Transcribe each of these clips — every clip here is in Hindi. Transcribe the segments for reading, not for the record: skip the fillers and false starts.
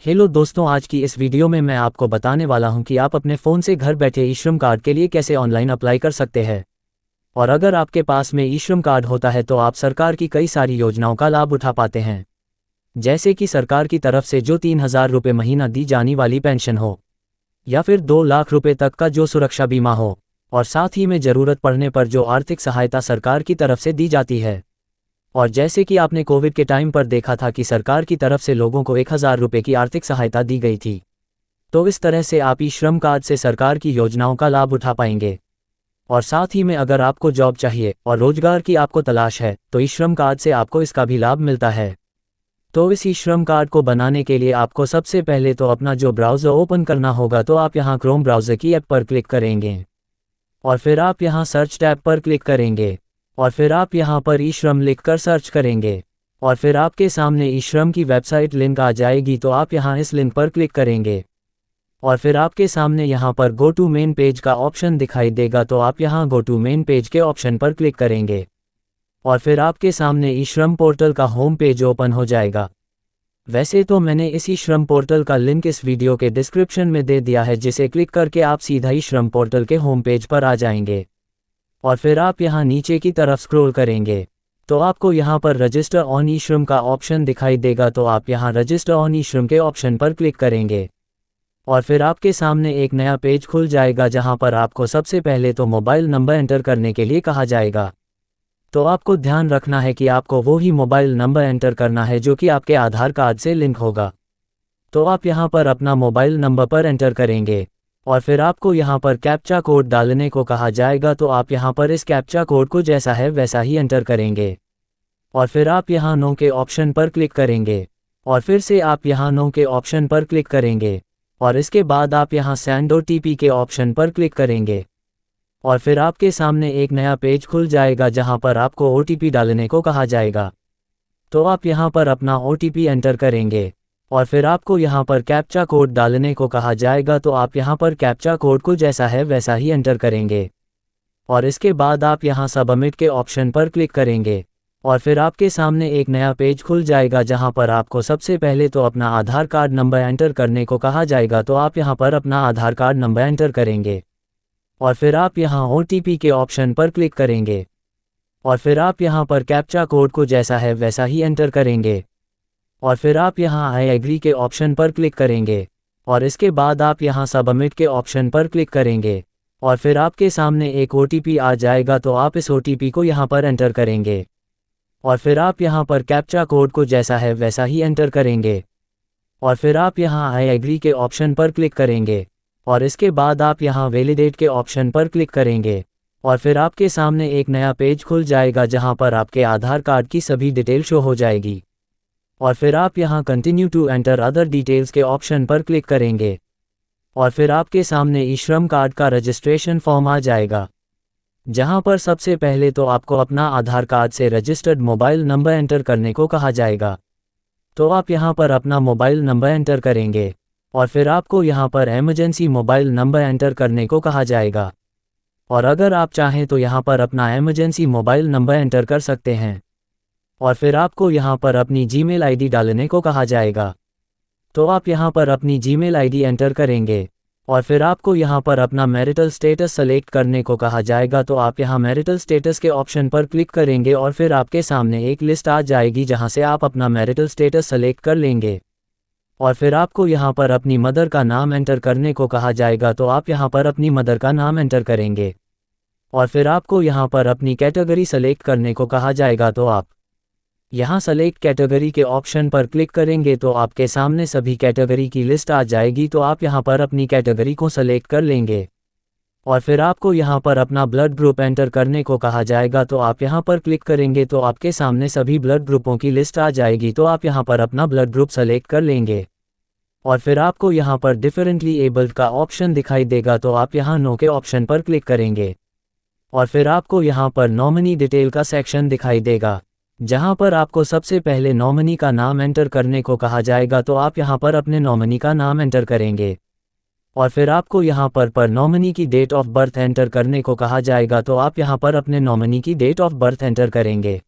हेलो दोस्तों, आज की इस वीडियो में मैं आपको बताने वाला हूं कि आप अपने फ़ोन से घर बैठे ई श्रम कार्ड के लिए कैसे ऑनलाइन अप्लाई कर सकते हैं। और अगर आपके पास में ई श्रम कार्ड होता है तो आप सरकार की कई सारी योजनाओं का लाभ उठा पाते हैं, जैसे कि सरकार की तरफ से जो 3,000 रुपये महीना दी जाने वाली पेंशन हो, या फिर 2 लाख रुपये तक का जो सुरक्षा बीमा हो, और साथ ही में ज़रूरत पड़ने पर जो आर्थिक सहायता सरकार की तरफ से दी जाती है। और जैसे कि आपने कोविड के टाइम पर देखा था कि सरकार की तरफ से लोगों को 1,000 रुपये की आर्थिक सहायता दी गई थी, तो इस तरह से आप ई श्रम कार्ड से सरकार की योजनाओं का लाभ उठा पाएंगे। और साथ ही में अगर आपको जॉब चाहिए और रोजगार की आपको तलाश है तो ई श्रम कार्ड से आपको इसका भी लाभ मिलता है। तो इस ई श्रम कार्ड को बनाने के लिए आपको सबसे पहले तो अपना जो ब्राउज़र ओपन करना होगा, तो आप यहाँ क्रोम ब्राउज़र की ऐप पर क्लिक करेंगे और फिर आप यहाँ सर्च टैब पर क्लिक करेंगे और फिर आप यहाँ पर ई श्रम लिख कर सर्च करेंगे और फिर आपके सामने ई श्रम की वेबसाइट लिंक आ जाएगी। तो आप यहाँ इस लिंक पर क्लिक करेंगे और फिर आपके सामने यहाँ पर गो टू मेन पेज का ऑप्शन दिखाई देगा। तो आप यहाँ गो टू मेन पेज के ऑप्शन पर क्लिक करेंगे और फिर आपके सामने ई श्रम पोर्टल का होम पेज ओपन हो जाएगा। वैसे तो मैंने इस ई श्रम पोर्टल का लिंक इस वीडियो के डिस्क्रिप्शन में दे दिया है, जिसे क्लिक करके आप सीधा ई श्रम पोर्टल के होम पेज पर आ जाएंगे और फिर आप यहाँ नीचे की तरफ स्क्रॉल करेंगे तो आपको यहाँ पर रजिस्टर ऑन ई श्रम का ऑप्शन दिखाई देगा। तो आप यहाँ रजिस्टर ऑन ई श्रम के ऑप्शन पर क्लिक करेंगे और फिर आपके सामने एक नया पेज खुल जाएगा, जहाँ पर आपको सबसे पहले तो मोबाइल नंबर एंटर करने के लिए कहा जाएगा। तो आपको ध्यान रखना है कि आपको वो ही मोबाइल नंबर एंटर करना है जो कि आपके आधार कार्ड से लिंक होगा। तो आप यहाँ पर अपना मोबाइल नंबर पर एंटर करेंगे और फिर आपको यहाँ पर कैप्चा कोड डालने को कहा जाएगा। तो आप यहाँ पर इस कैप्चा कोड को जैसा है वैसा ही एंटर करेंगे और फिर आप यहाँ नो के ऑप्शन पर क्लिक करेंगे और फिर से आप यहाँ नो के ऑप्शन पर क्लिक करेंगे और इसके बाद आप यहाँ सेंड ओटीपी के ऑप्शन पर क्लिक करेंगे और फिर आपके सामने एक नया पेज खुल जाएगा, जहाँ पर आपको ओटीपी डालने को कहा जाएगा। तो आप यहाँ पर अपना ओटीपी एंटर करेंगे और फिर आपको यहाँ पर कैप्चा कोड डालने को कहा जाएगा। तो आप यहाँ पर कैप्चा कोड को जैसा है वैसा ही एंटर करेंगे और इसके बाद आप यहाँ सबमिट के ऑप्शन पर क्लिक करेंगे और फिर आपके सामने एक नया पेज खुल जाएगा, जहाँ पर आपको सबसे पहले तो अपना आधार कार्ड नंबर एंटर करने को कहा जाएगा। तो आप यहाँ पर अपना आधार कार्ड नंबर एंटर करेंगे और फिर आप यहाँ ओटीपी के ऑप्शन पर क्लिक करेंगे और फिर आप यहाँ पर कैप्चा कोड को जैसा है वैसा ही एंटर करेंगे और फिर आप यहाँ आई एग्री के ऑप्शन पर क्लिक करेंगे और इसके बाद आप यहाँ सबमिट के ऑप्शन पर क्लिक करेंगे और फिर आपके सामने एक ओटीपी आ जाएगा। तो आप इस ओटीपी को यहाँ पर एंटर करेंगे और फिर आप यहाँ पर कैप्चा कोड को जैसा है वैसा ही एंटर करेंगे और फिर आप यहाँ आई एग्री के ऑप्शन पर क्लिक करेंगे और इसके बाद आप यहाँ वैलिडेट के ऑप्शन पर क्लिक करेंगे और फिर आपके सामने एक नया पेज खुल जाएगा, जहाँ पर आपके आधार कार्ड की सभी डिटेल शो हो जाएगी और फिर आप यहाँ continue to enter other details के ऑप्शन पर क्लिक करेंगे और फिर आपके सामने ई श्रम कार्ड का रजिस्ट्रेशन फॉर्म आ जाएगा, जहाँ पर सबसे पहले तो आपको अपना आधार कार्ड से रजिस्टर्ड मोबाइल नंबर एंटर करने को कहा जाएगा। तो आप यहाँ पर अपना मोबाइल नंबर एंटर करेंगे और फिर आपको यहाँ पर इमरजेंसी मोबाइल नंबर एंटर करने को कहा जाएगा और अगर आप चाहें तो यहाँ पर अपना इमरजेंसी मोबाइल नंबर एंटर कर सकते हैं और फिर आपको यहाँ पर अपनी जीमेल आईडी डालने को कहा जाएगा। तो आप यहाँ पर अपनी जीमेल आईडी एंटर करेंगे और फिर आपको यहाँ पर अपना मैरिटल स्टेटस सेलेक्ट करने को कहा जाएगा। तो आप यहाँ मैरिटल स्टेटस के ऑप्शन पर क्लिक करेंगे और फिर आपके सामने एक लिस्ट आ जाएगी, जहाँ से आप अपना मैरिटल स्टेटस सेलेक्ट कर लेंगे और फिर आपको यहाँ पर अपनी मदर का नाम एंटर करने को कहा जाएगा। तो आप यहाँ पर अपनी मदर का नाम एंटर करेंगे और फिर आपको यहाँ पर अपनी कैटेगरी सेलेक्ट करने को कहा जाएगा। तो आप यहाँ सेलेक्ट कैटेगरी के ऑप्शन पर क्लिक करेंगे तो आपके सामने सभी कैटेगरी की लिस्ट आ जाएगी। तो आप यहाँ पर अपनी कैटेगरी को सेलेक्ट कर लेंगे और फिर आपको यहाँ पर अपना ब्लड ग्रुप एंटर करने को कहा जाएगा। तो आप यहाँ पर क्लिक करेंगे तो आपके सामने सभी ब्लड ग्रुपों की लिस्ट आ जाएगी। तो आप यहाँ पर अपना ब्लड ग्रुप सेलेक्ट कर लेंगे और फिर आपको यहाँ पर डिफरेंटली एबल्ड का ऑप्शन दिखाई देगा। तो आप यहाँ नो के ऑप्शन पर क्लिक करेंगे और फिर आपको यहाँ पर नॉमिनी डिटेल का सेक्शन दिखाई देगा, जहाँ पर आपको सबसे पहले नॉमिनी का नाम एंटर करने को कहा जाएगा। तो आप यहाँ पर अपने नॉमिनी का नाम एंटर करेंगे और फिर आपको यहाँ पर नॉमिनी की डेट ऑफ बर्थ एंटर करने को कहा जाएगा। तो आप यहाँ पर अपने नॉमिनी की डेट ऑफ बर्थ एंटर करेंगे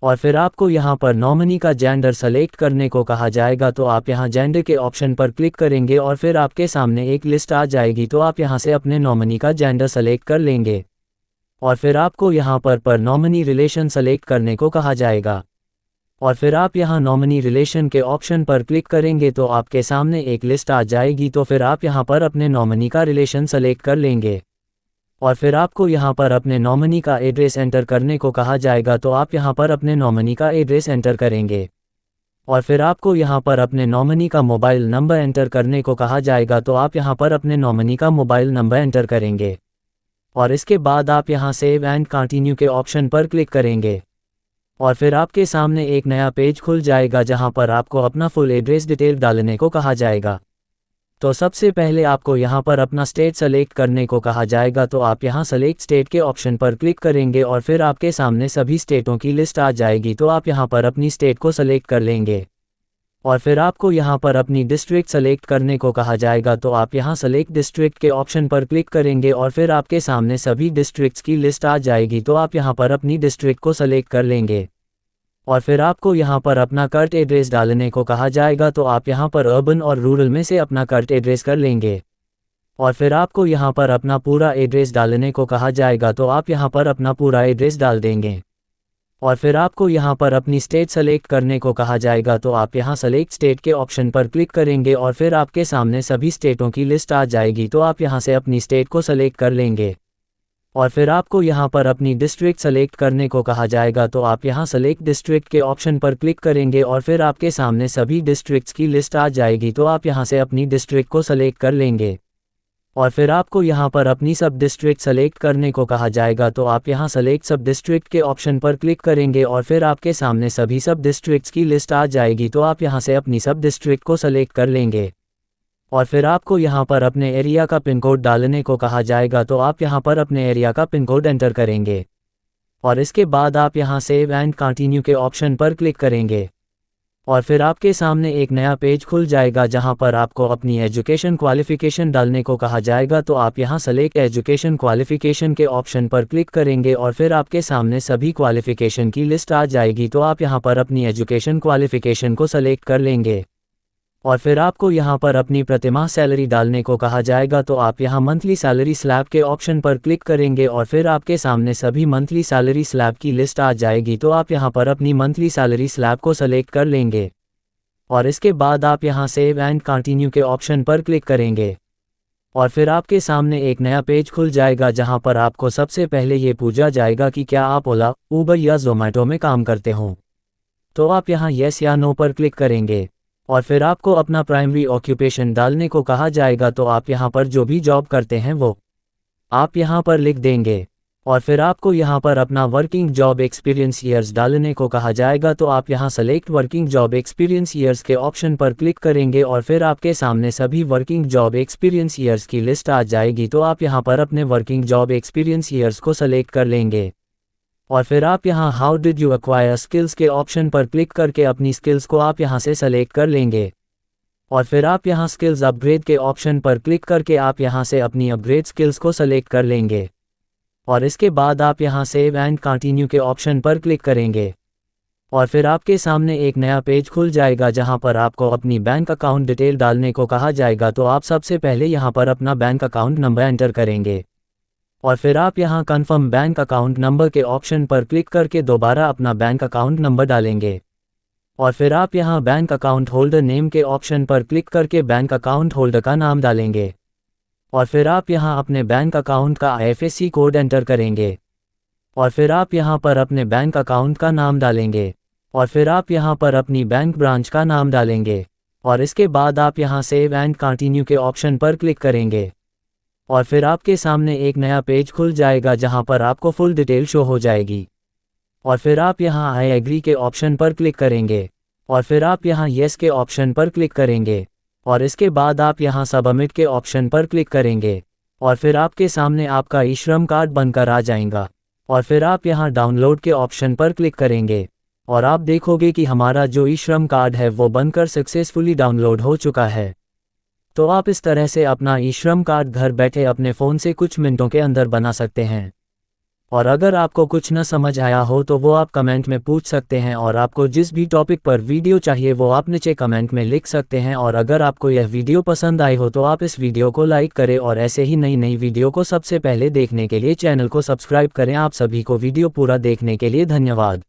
और फिर आपको यहाँ पर नॉमिनी का जेंडर सेलेक्ट करने को कहा जाएगा, तो आप यहाँ जेंडर के ऑप्शन पर क्लिक करेंगे और फिर आपके सामने एक लिस्ट आ जाएगी, तो आप यहाँ से अपने नॉमिनी का जेंडर सेलेक्ट कर लेंगे। और फिर आपको यहाँ पर नॉमिनी रिलेशन सेलेक्ट करने को कहा जाएगा, और फिर आप यहाँ नॉमिनी रिलेशन के ऑप्शन पर क्लिक करेंगे तो आपके सामने एक लिस्ट आ जाएगी, तो फिर आप यहाँ पर अपने नॉमिनी का रिलेशन सेलेक्ट कर लेंगे। और फिर आपको यहाँ पर अपने नॉमिनी का एड्रेस एंटर करने को कहा जाएगा, तो आप यहाँ पर अपने नॉमिनी का एड्रेस एंटर करेंगे। और फिर आपको यहाँ पर अपने नॉमिनी का मोबाइल नंबर एंटर करने को कहा जाएगा, तो आप यहाँ पर अपने नॉमिनी का मोबाइल नंबर एंटर करेंगे। और इसके बाद आप यहाँ सेव एंड कंटिन्यू के ऑप्शन पर क्लिक करेंगे। और फिर आपके सामने एक नया पेज खुल जाएगा जहाँ पर आपको अपना फुल एड्रेस डिटेल डालने को कहा जाएगा। तो सबसे पहले आपको यहाँ पर अपना स्टेट सेलेक्ट करने को कहा जाएगा, तो आप यहाँ सेलेक्ट स्टेट के ऑप्शन पर क्लिक करेंगे और फिर आपके सामने सभी स्टेटों की लिस्ट आ जाएगी, तो आप यहाँ पर अपनी स्टेट को सेलेक्ट कर लेंगे। और फिर आपको यहाँ पर अपनी डिस्ट्रिक्ट सेलेक्ट करने को कहा जाएगा, तो आप यहाँ सेलेक्ट डिस्ट्रिक्ट के ऑप्शन पर क्लिक करेंगे और फिर आपके सामने सभी डिस्ट्रिक्ट्स की लिस्ट आ जाएगी, तो आप यहाँ पर अपनी डिस्ट्रिक्ट को सेलेक्ट कर लेंगे। और फिर आपको यहाँ पर अपना करंट एड्रेस डालने को कहा जाएगा, तो आप यहाँ पर अर्बन और रूरल में से अपना करंट एड्रेस कर लेंगे। और फिर आपको यहाँ पर अपना पूरा एड्रेस डालने को कहा जाएगा, तो आप यहाँ पर अपना पूरा एड्रेस डाल देंगे। और फिर आपको यहाँ पर अपनी स्टेट सेलेक्ट करने को कहा जाएगा, तो आप यहाँ सेलेक्ट स्टेट के ऑप्शन पर क्लिक करेंगे और फिर आपके सामने सभी स्टेटों की लिस्ट आ जाएगी, तो आप यहाँ से अपनी स्टेट को सेलेक्ट कर लेंगे। और फिर आपको यहाँ पर अपनी डिस्ट्रिक्ट सेलेक्ट करने को कहा जाएगा, तो आप यहाँ सेलेक्ट डिस्ट्रिक्ट के ऑप्शन पर क्लिक करेंगे और फिर आपके सामने सभी डिस्ट्रिक्ट्स की लिस्ट आ जाएगी, तो आप यहाँ से अपनी डिस्ट्रिक्ट को सेलेक्ट कर लेंगे। और फिर आपको यहाँ पर अपनी सब डिस्ट्रिक्ट सेलेक्ट करने को कहा जाएगा, तो आप यहाँ सेलेक्ट सब डिस्ट्रिक्ट के ऑप्शन पर क्लिक करेंगे और फिर आपके सामने सभी सब डिस्ट्रिक्ट्स की लिस्ट आ जाएगी, तो आप यहाँ से अपनी सब डिस्ट्रिक्ट को सेलेक्ट कर लेंगे। और फिर आपको यहाँ पर अपने एरिया का पिन कोड डालने को कहा जाएगा, तो आप यहाँ पर अपने एरिया का पिन कोड एंटर करेंगे। और इसके बाद आप यहाँ सेव एंड कंटिन्यू के ऑप्शन पर क्लिक करेंगे। और फिर आपके सामने एक नया पेज खुल जाएगा जहाँ पर आपको अपनी एजुकेशन क्वालिफ़िकेशन डालने को कहा जाएगा, तो आप यहाँ सेलेक्ट एजुकेशन क्वालिफ़िकेशन के ऑप्शन पर क्लिक करेंगे और फिर आपके सामने सभी क्वालिफ़िकेशन की लिस्ट आ जाएगी, तो आप यहाँ पर अपनी एजुकेशन क्वालिफ़िकेशन को सेलेक्ट कर लेंगे। और फिर आपको यहाँ पर अपनी प्रतिमाह सैलरी डालने को कहा जाएगा, तो आप यहाँ मंथली सैलरी स्लैब के ऑप्शन पर क्लिक करेंगे और फिर आपके सामने सभी मंथली सैलरी स्लैब की लिस्ट आ जाएगी, तो आप यहाँ पर अपनी मंथली सैलरी स्लैब को सेलेक्ट कर लेंगे। और इसके बाद आप यहाँ सेव एंड कंटिन्यू के ऑप्शन पर क्लिक करेंगे। और फिर आपके सामने एक नया पेज खुल जाएगा जहाँ पर आपको सबसे पहले ये पूछा जाएगा कि क्या आप ओला, उबर या जोमेटो में काम करते हो। तो आप यहाँ येस या नो पर क्लिक करेंगे। और फिर आपको अपना प्राइमरी ऑक्यूपेशन डालने को कहा जाएगा, तो आप यहाँ पर जो भी जॉब करते हैं वो आप यहाँ पर लिख देंगे। और फिर आपको यहाँ पर अपना वर्किंग जॉब एक्सपीरियंस ईयर्स डालने को कहा जाएगा, तो आप यहाँ select working job experience years के ऑप्शन पर क्लिक करेंगे और फिर आपके सामने सभी वर्किंग जॉब एक्सपीरियंस ईयर्स की लिस्ट आ जाएगी, तो आप यहाँ पर अपने वर्किंग जॉब एक्सपीरियंस ईयर्स को सेलेक्ट कर लेंगे। और फिर आप यहाँ how did you acquire skills के ऑप्शन पर क्लिक करके अपनी स्किल्स को आप यहाँ से सेलेक्ट कर लेंगे। और फिर आप यहाँ स्किल्स अपग्रेड के ऑप्शन पर क्लिक करके आप यहाँ से अपनी अपग्रेड स्किल्स को सेलेक्ट कर लेंगे। और इसके बाद आप यहाँ सेव एंड कंटिन्यू के ऑप्शन पर क्लिक करेंगे। और फिर आपके सामने एक नया पेज खुल जाएगा जहाँ पर आपको अपनी बैंक अकाउंट डिटेल डालने को कहा जाएगा, तो आप सबसे पहले यहाँ पर अपना बैंक अकाउंट नंबर एंटर करेंगे। और फिर आप यहाँ कन्फर्म बैंक अकाउंट नंबर के ऑप्शन पर क्लिक करके दोबारा अपना बैंक अकाउंट नंबर डालेंगे। और फिर आप यहाँ बैंक अकाउंट होल्डर नेम के ऑप्शन पर क्लिक करके बैंक अकाउंट होल्डर का नाम डालेंगे। और फिर आप यहाँ अपने बैंक अकाउंट का IFSC कोड एंटर करेंगे। और फिर आप यहाँ पर अपने बैंक अकाउंट का नाम डालेंगे। और फिर आप यहाँ पर अपनी बैंक ब्रांच का नाम डालेंगे। और इसके बाद आप यहाँ सेव एंड कंटिन्यू के ऑप्शन पर क्लिक करेंगे। और फिर आपके सामने एक नया पेज खुल जाएगा जहाँ पर आपको फुल डिटेल शो हो जाएगी। और फिर आप यहाँ आई एग्री के ऑप्शन पर क्लिक करेंगे। और फिर आप यहाँ येस के ऑप्शन पर क्लिक करेंगे। और इसके बाद आप यहाँ सबमिट के ऑप्शन पर क्लिक करेंगे। और फिर आपके सामने आपका ई श्रम कार्ड बनकर आ जाएगा। और फिर आप यहाँ डाउनलोड के ऑप्शन पर क्लिक करेंगे। और आप देखोगे कि हमारा जो ई श्रम कार्ड है वो बनकर सक्सेसफुली डाउनलोड हो चुका है। तो आप इस तरह से अपना ई श्रम कार्ड घर बैठे अपने फ़ोन से कुछ मिनटों के अंदर बना सकते हैं। और अगर आपको कुछ न समझ आया हो तो वो आप कमेंट में पूछ सकते हैं, और आपको जिस भी टॉपिक पर वीडियो चाहिए वो आप नीचे कमेंट में लिख सकते हैं। और अगर आपको यह वीडियो पसंद आई हो तो आप इस वीडियो को लाइक करें, और ऐसे ही नई नई वीडियो को सबसे पहले देखने के लिए चैनल को सब्सक्राइब करें। आप सभी को वीडियो पूरा देखने के लिए धन्यवाद।